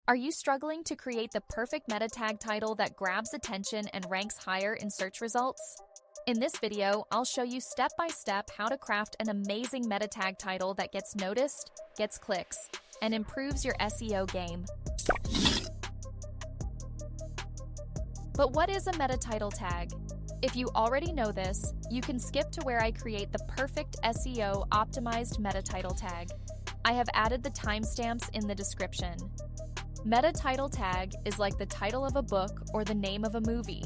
Are you struggling to create the perfect meta tag title that grabs attention and ranks higher in search results? In this video, I'll show you step-by-step how to craft an amazing meta tag title that gets noticed, gets clicks, and improves your SEO game. But what is a meta title tag? If you already know this, you can skip to where I create the perfect SEO optimized meta title tag. I have added the timestamps in the description. Meta title tag is like the title of a book or the name of a movie.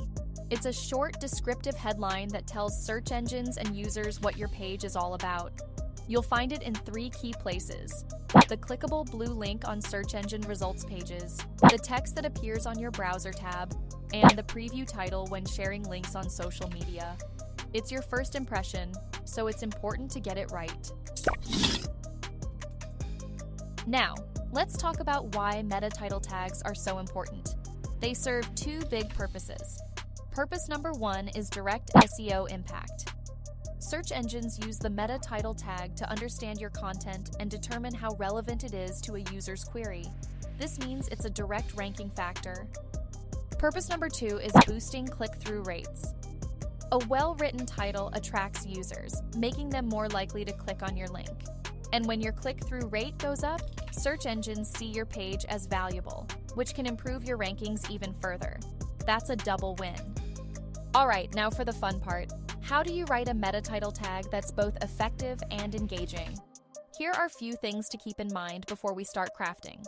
It's a short, descriptive headline that tells search engines and users what your page is all about. You'll find it in 3 key places: the clickable blue link on search engine results pages, the text that appears on your browser tab, and the preview title when sharing links on social media. It's your first impression, so it's important to get it right. Now, let's talk about why meta title tags are so important. They serve 2 big purposes. Purpose number 1 is direct SEO impact. Search engines use the meta title tag to understand your content and determine how relevant it is to a user's query. This means it's a direct ranking factor. Purpose number 2 is boosting click-through rates. A well-written title attracts users, making them more likely to click on your link. And when your click-through rate goes up, search engines see your page as valuable, which can improve your rankings even further. That's a double win. Alright, now for the fun part. How do you write a meta title tag that's both effective and engaging? Here are a few things to keep in mind before we start crafting.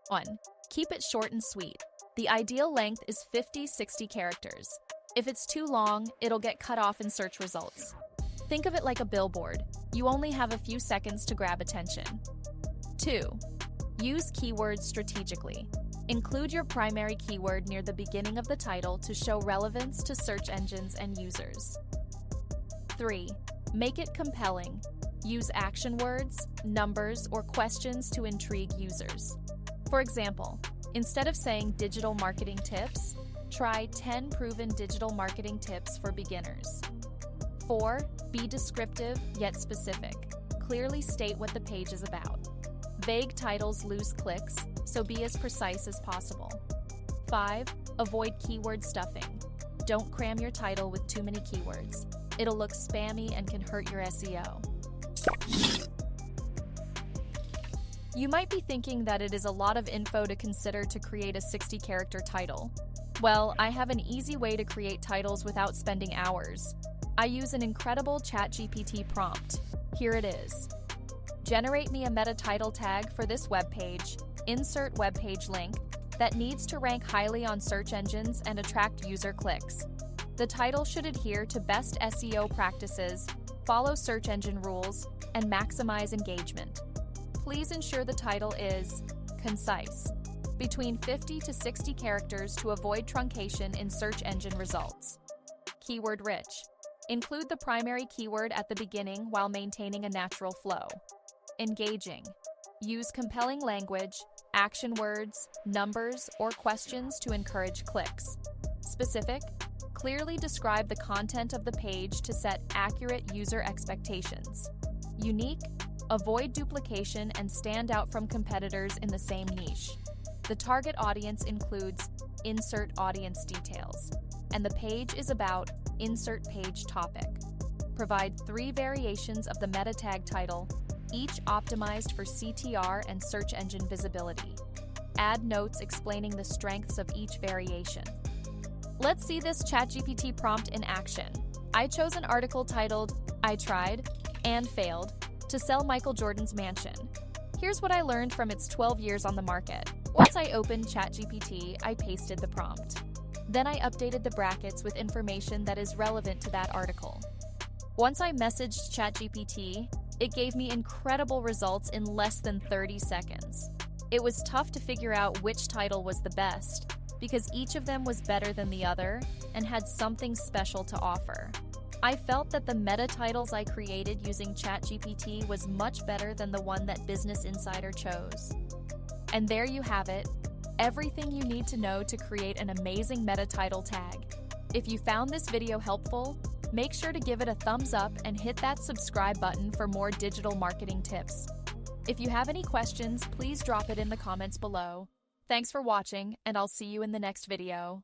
1. Keep it short and sweet. The ideal length is 50-60 characters. If it's too long, it'll get cut off in search results. Think of it like a billboard. You only have a few seconds to grab attention. 2. Use keywords strategically. Include your primary keyword near the beginning of the title to show relevance to search engines and users. 3. Make it compelling. Use action words, numbers, or questions to intrigue users. For example, instead of saying digital marketing tips, try 10 proven digital marketing tips for beginners. 4. Be descriptive yet specific. Clearly state what the page is about. Vague titles lose clicks, so be as precise as possible. 5. Avoid keyword stuffing. Don't cram your title with too many keywords. It'll look spammy and can hurt your SEO. You might be thinking that it is a lot of info to consider to create a 60-character title. Well, I have an easy way to create titles without spending hours. I use an incredible ChatGPT prompt. Here it is. Generate me a meta title tag for this webpage, insert webpage link, that needs to rank highly on search engines and attract user clicks. The title should adhere to best SEO practices, follow search engine rules, and maximize engagement. Please ensure the title is concise, between 50 to 60 characters to avoid truncation in search engine results. Keyword rich. Include the primary keyword at the beginning while maintaining a natural flow. Engaging. Use compelling language, action words, numbers, or questions to encourage clicks. Specific. Clearly describe the content of the page to set accurate user expectations. Unique. Avoid duplication and stand out from competitors in the same niche. The target audience includes insert audience details, and the page is about insert page topic. Provide 3 variations of the meta tag title, each optimized for CTR and search engine visibility. Add notes explaining the strengths of each variation. Let's see this ChatGPT prompt in action. I chose an article titled, "I Tried and Failed to Sell Michael Jordan's Mansion." Here's what I learned from its 12 years on the market. Once I opened ChatGPT, I pasted the prompt. Then I updated the brackets with information that is relevant to that article. Once I messaged ChatGPT, it gave me incredible results in less than 30 seconds. It was tough to figure out which title was the best, because each of them was better than the other and had something special to offer. I felt that the meta titles I created using ChatGPT was much better than the one that Business Insider chose. And there you have it, everything you need to know to create an amazing meta title tag. If you found this video helpful, make sure to give it a thumbs up and hit that subscribe button for more digital marketing tips. If you have any questions, please drop it in the comments below. Thanks for watching, and I'll see you in the next video.